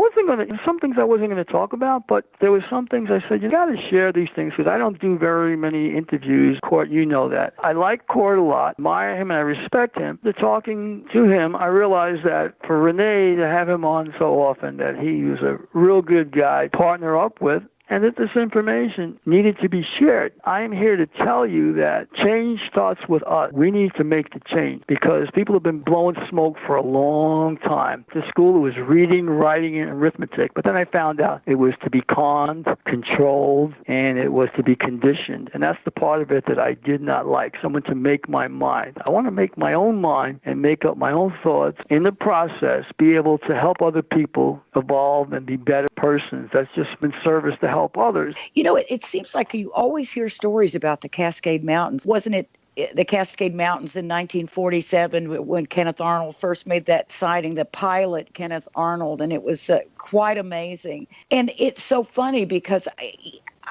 some things I wasn't going to talk about, but there were some things I said, you got to share these things because I don't do very many interviews. Cort, you know that. I like Cort a lot, admire him, and I respect him. After talking to him, I realized that for Rene to have him on so often, that he was a real good guy to partner up with, and that this information needed to be shared. I am here to tell you that change starts with us. We need to make the change because people have been blowing smoke for a long time. To school, it was reading, writing, and arithmetic. But then I found out it was to be conned, controlled, and it was to be conditioned. And that's the part of it that I did not like, someone to make my mind. I want to make my own mind and make up my own thoughts. In the process, be able to help other people evolve and be better persons. That's just in service to help others. You know, it seems like you always hear stories about the Cascade Mountains. Wasn't it the Cascade Mountains in 1947 when Kenneth Arnold first made that sighting, the pilot Kenneth Arnold, and it was quite amazing. And it's so funny because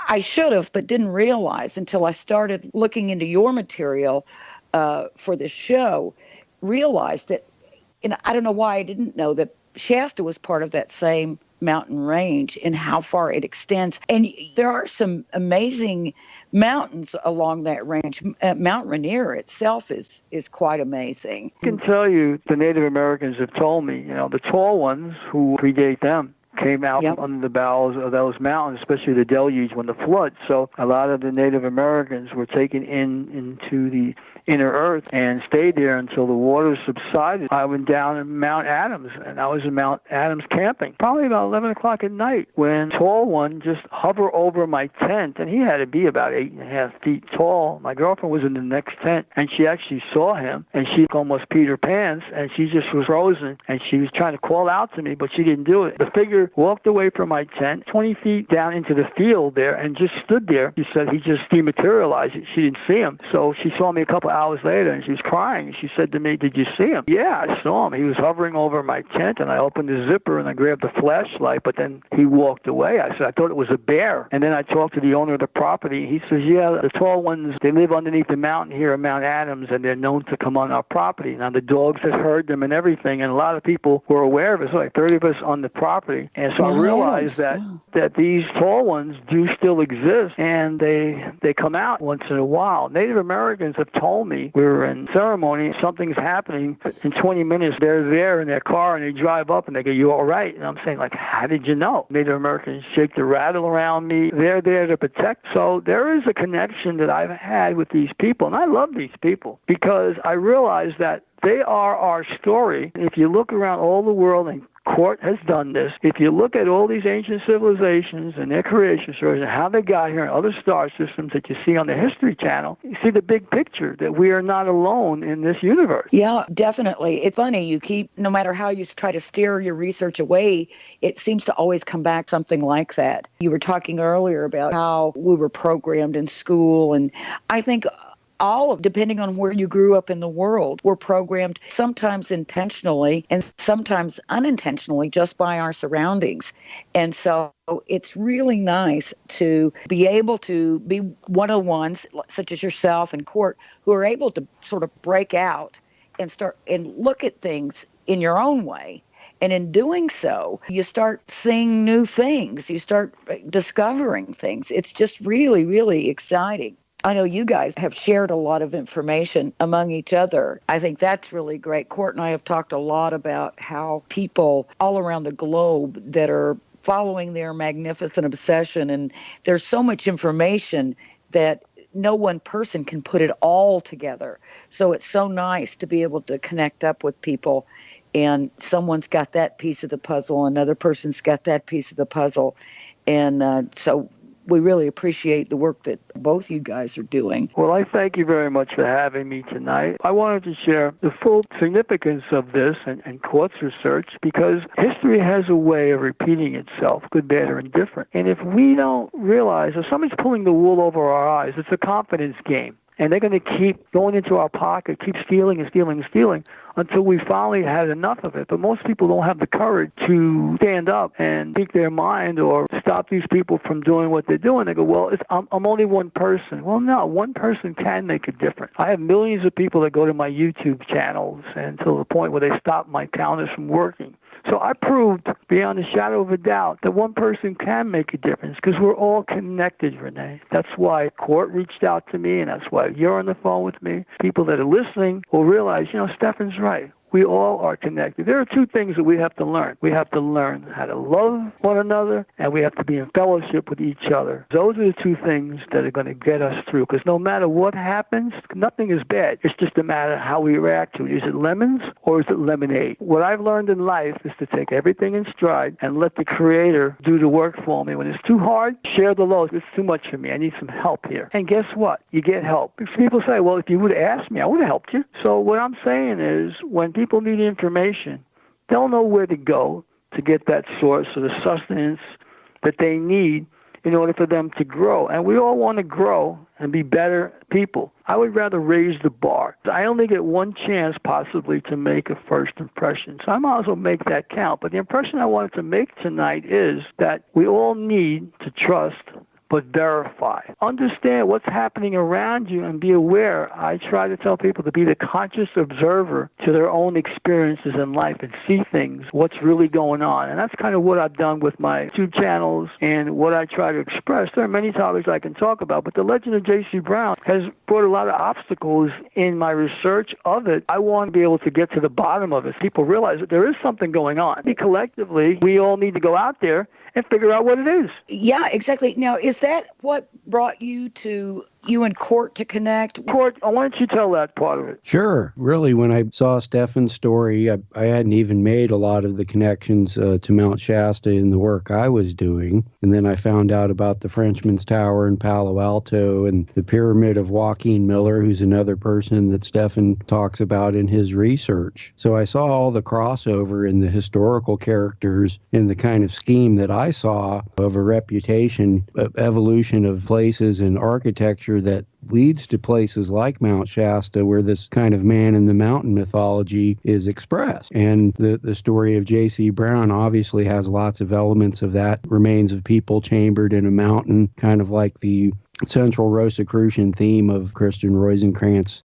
I should have, but didn't realize until I started looking into your material for the show, realized that, and I don't know why I didn't know that Shasta was part of that same mountain range and how far it extends. And there are some amazing mountains along that range. Mount Rainier itself is quite amazing. I can tell you, the Native Americans have told me, the tall ones who predate them came out from under the bowels of those mountains, especially the deluge when the flood. So a lot of the Native Americans were taken into the inner earth and stayed there until the water subsided. I went down in Mount Adams, and I was in Mount Adams camping, probably about 11 o'clock at night, when tall one just hovered over my tent, and he had to be about 8.5 feet tall. My girlfriend was in the next tent, and she actually saw him, and she almost peed her pants, and she just was frozen, and she was trying to call out to me, but she didn't do it. The figure walked away from my tent, 20 feet down into the field there, and just stood there. She said he just dematerialized. She didn't see him. So she saw me a couple hours later, and she was crying. She said to me, "Did you see him?" "Yeah, I saw him. He was hovering over my tent, and I opened the zipper, and I grabbed the flashlight, but then he walked away." I said, "I thought it was a bear." And then I talked to the owner of the property. He says, "Yeah, the tall ones, they live underneath the mountain here at Mount Adams, and they're known to come on our property." Now, the dogs had heard them and everything, and a lot of people were aware of it. So like 30 of us on the property. And so I realized that these tall ones do still exist, and they come out once in a while. Native Americans have told me, we were in ceremony, something's happening, in 20 minutes they're there in their car, and they drive up, and they go, "You all right?" And I'm saying, like, how did you know? Native Americans shake the rattle around me. They're there to protect. So there is a connection that I've had with these people, and I love these people because I realize that they are our story. If you look around all the world, and Cort has done this, if you look at all these ancient civilizations and their creation stories and how they got here and other star systems that you see on the History Channel, you see the big picture that we are not alone in this universe. Yeah, definitely. It's funny. You keep, no matter how you try to steer your research away, it seems to always come back something like that. You were talking earlier about how we were programmed in school, and I think depending on where you grew up in the world, we're programmed sometimes intentionally and sometimes unintentionally just by our surroundings. And so it's really nice to be able to be one of the ones, such as yourself and Cort, who are able to sort of break out and start and look at things in your own way. And in doing so, you start seeing new things. You start discovering things. It's just really, really exciting. I know you guys have shared a lot of information among each other. I think that's really great. Cort and I have talked a lot about how people all around the globe that are following their magnificent obsession, and there's so much information that no one person can put it all together. So it's so nice to be able to connect up with people, and someone's got that piece of the puzzle, another person's got that piece of the puzzle. And so we really appreciate the work that both you guys are doing. Well, I thank you very much for having me tonight. I wanted to share the full significance of this and Cort's research, because history has a way of repeating itself, good, bad, or indifferent. And if we don't realize, if somebody's pulling the wool over our eyes, it's a confidence game. And they're going to keep going into our pocket, keep stealing and stealing and stealing until we finally had enough of it. But most people don't have the courage to stand up and speak their mind or stop these people from doing what they're doing. They go, well, I'm only one person. Well, no, one person can make a difference. I have millions of people that go to my YouTube channels until the point where they stop my counters from working. So I proved beyond a shadow of a doubt that one person can make a difference, because we're all connected, Rene. That's why Cort reached out to me, and that's why you're on the phone with me. People that are listening will realize, Stefan's right. We all are connected. There are two things that we have to learn. We have to learn how to love one another, and we have to be in fellowship with each other. Those are the two things that are going to get us through, because no matter what happens, nothing is bad. It's just a matter of how we react to it. Is it lemons or is it lemonade? What I've learned in life is to take everything in stride and let the Creator do the work for me. When it's too hard, share the load. It's too much for me. I need some help here. And guess what? You get help. Because people say, well, if you would have asked me, I would have helped you. So what I'm saying is, when people need information, they'll know where to go to get that source or the sustenance that they need in order for them to grow. And we all want to grow and be better people. I would rather raise the bar. I only get one chance possibly to make a first impression, so I might as well make that count. But the impression I wanted to make tonight is that we all need to trust but verify. Understand what's happening around you and be aware. I try to tell people to be the conscious observer to their own experiences in life and see things, what's really going on. And that's kind of what I've done with my two channels and what I try to express. There are many topics I can talk about, but the legend of J.C. Brown has brought a lot of obstacles in my research of it. I want to be able to get to the bottom of it. People realize that there is something going on. Collectively, we all need to go out there and figure out what it is. Yeah, exactly. Now, is that what brought you and Cort to connect? Cort, why don't you tell that part of it? Sure. Really, when I saw Stefan's story, I hadn't even made a lot of the connections to Mount Shasta in the work I was doing. And then I found out about the Frenchman's Tower in Palo Alto and the Pyramid of Joaquin Miller, who's another person that Stefan talks about in his research. So I saw all the crossover in the historical characters in the kind of scheme that I saw of a reputation, of evolution of places and architecture that leads to places like Mount Shasta, where this kind of man in the mountain mythology is expressed. And the story of J.C. Brown obviously has lots of elements of that. Remains of people chambered in a mountain, kind of like the central Rosicrucian theme of Christian Rosencrantz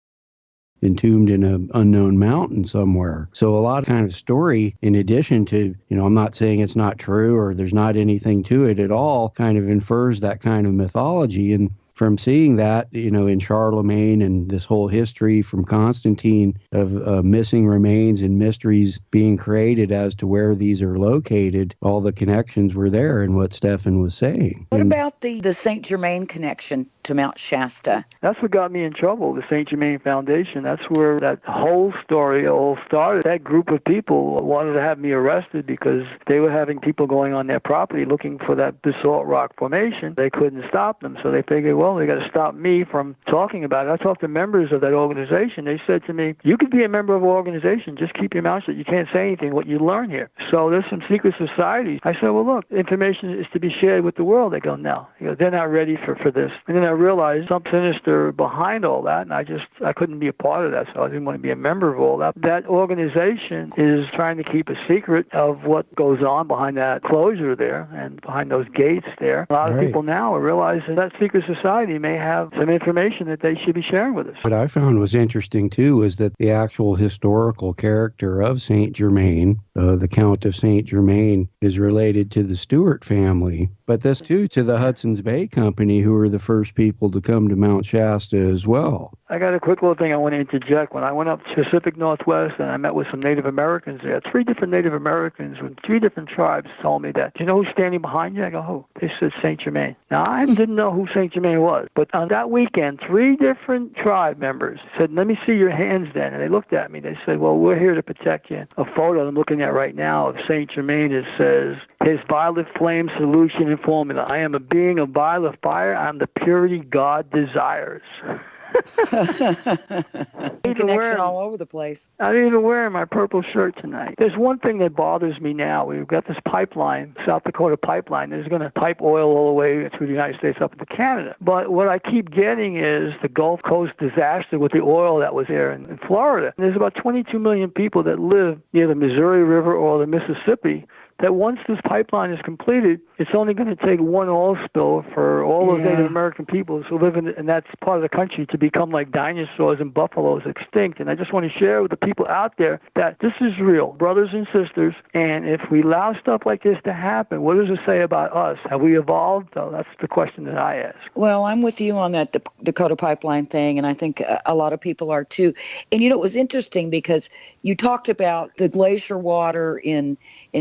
entombed in an unknown mountain somewhere. So a lot of kind of story, in addition to, I'm not saying it's not true or there's not anything to it at all, kind of infers that kind of mythology. And from seeing that, in Charlemagne and this whole history from Constantine of missing remains and mysteries being created as to where these are located, all the connections were there in what Stefan was saying. What about the St. Germain connection to Mount Shasta? That's what got me in trouble, the St. Germain Foundation. That's where that whole story all started. That group of people wanted to have me arrested because they were having people going on their property looking for that basalt rock formation. They couldn't stop them, so they figured, well, they got to stop me from talking about it. I talked to members of that organization. They said to me, you could be a member of an organization, just keep your mouth shut. You can't say anything, what you learn here. So there's some secret societies. I said, well, look, information is to be shared with the world. They go, no. They're not ready for this. And then I realized something sinister behind all that, and I couldn't be a part of that, so I didn't want to be a member of all that. That organization is trying to keep a secret of what goes on behind that closure there and behind those gates there. A lot of people now are realizing that secret society may have some information that they should be sharing with us. What I found was interesting, too, was that the actual historical character of St. Germain, the Count of St. Germain, is related to the Stuart family. But this, too, to the Hudson's Bay Company, who were the first people to come to Mount Shasta as well. I got a quick little thing I want to interject. When I went up to the Pacific Northwest and I met with some Native Americans there, 3 different Native Americans with 3 different tribes told me that, do you know who's standing behind you? I go, who? They said Saint Germain. Now, I didn't know who Saint Germain was, but on that weekend, 3 different tribe members said, let me see your hands then. And they looked at me. They said, well, we're here to protect you. A photo I'm looking at right now of Saint Germain, it says, his violet flame solution and formula. I am a being of violet fire. I'm the purity God desires. Connection all over the place. I'm even wearing my purple shirt tonight. There's one thing that bothers me now. We've got this pipeline, South Dakota pipeline, that's going to pipe oil all the way through the United States up into Canada. But what I keep getting is the Gulf Coast disaster with the oil that was there in Florida. And there's about 22 million people that live near the Missouri River or the Mississippi, that once this pipeline is completed, it's only going to take one oil spill for all those Native American peoples who live in that part of the country to become like dinosaurs and buffaloes, extinct. And I just want to share with the people out there that this is real, brothers and sisters, and if we allow stuff like this to happen, what does it say about us? Have we evolved? So that's the question that I ask. Well, I'm with you on that Dakota pipeline thing, and I think a lot of people are too. And, it was interesting because you talked about the glacier water in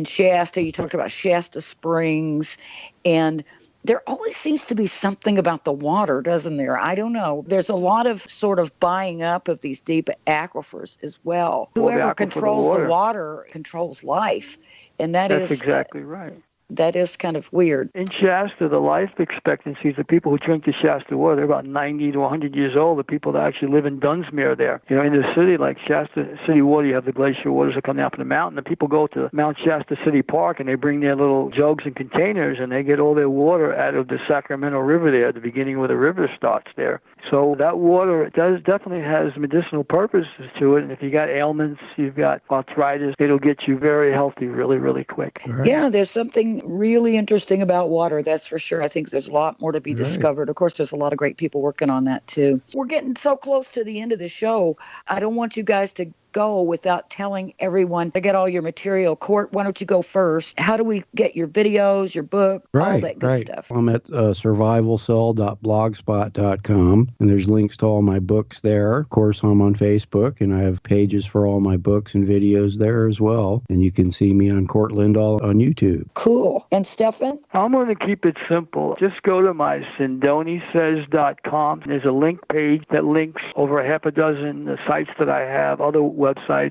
Shasta, you talked about Shasta Springs, and there always seems to be something about the water, doesn't there? I don't know. There's a lot of sort of buying up of these deep aquifers as well. Whoever controls the water controls life, and that's exactly right. That is kind of weird. In Shasta, the life expectancies of people who drink the Shasta water, they're about 90 to 100 years old. The people that actually live in Dunsmuir there. In the city, like Shasta City Water, you have the glacier waters that come down from the mountain. The people go to Mount Shasta City Park, and they bring their little jugs and containers, and they get all their water out of the Sacramento River there, at the beginning where the river starts there. So that water definitely has medicinal purposes to it. And if you got ailments, you've got arthritis, it'll get you very healthy really, really quick. Right. Yeah, there's something really interesting about water, that's for sure. I think there's a lot more to be discovered. Of course, there's a lot of great people working on that too. We're getting so close to the end of the show. I don't want you guys to go without telling everyone to get all your material. Cort, why don't you go first? How do we get your videos, your book, all that good stuff? I'm at survivalcell.blogspot.com, and there's links to all my books there. Of course, I'm on Facebook, and I have pages for all my books and videos there as well. And you can see me on Cort Lindahl on YouTube. Cool. And Stefan? I'm going to keep it simple. Just go to my SindoniSays.com. There's a link page that links over half a dozen sites that I have, other websites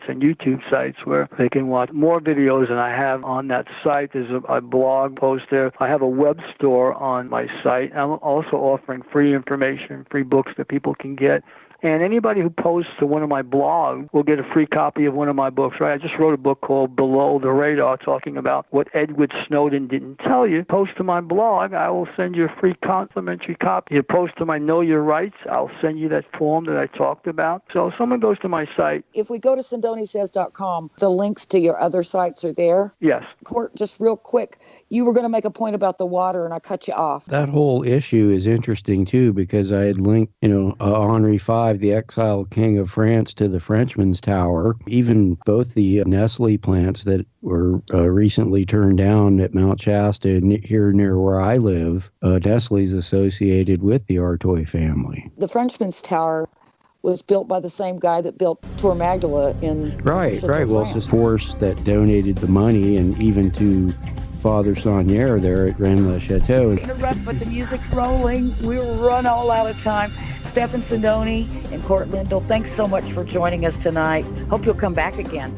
and YouTube sites where they can watch more videos than I have on that site. There's a blog post there. I have a web store on my site. I'm also offering free information, free books that people can get. And anybody who posts to one of my blogs will get a free copy of one of my books, right? I just wrote a book called Below the Radar, talking about what Edward Snowden didn't tell you. Post to my blog, I will send you a free complimentary copy. You post to my Know Your Rights, I'll send you that form that I talked about. So if someone goes to my site. If we go to SindoniSays.com, the links to your other sites are there? Yes. Cort, just real quick, you were going to make a point about the water, and I cut you off. That whole issue is interesting, too, because I had linked, Henri V, the exiled king of France, to the Frenchman's Tower. Even both the Nestle plants that were recently turned down at Mount Shasta here near where I live, Nestle's associated with the Artois family. The Frenchman's Tower was built by the same guy that built Tour Magdala in Right. France. Well, it's a force that donated the money, and even to Father Saunier there at Rennes-le-Chateau. Interrupt, but the music's rolling. We'll run all out of time. Stefan Sindoni and Cort Lindahl, thanks so much for joining us tonight. Hope you'll come back again.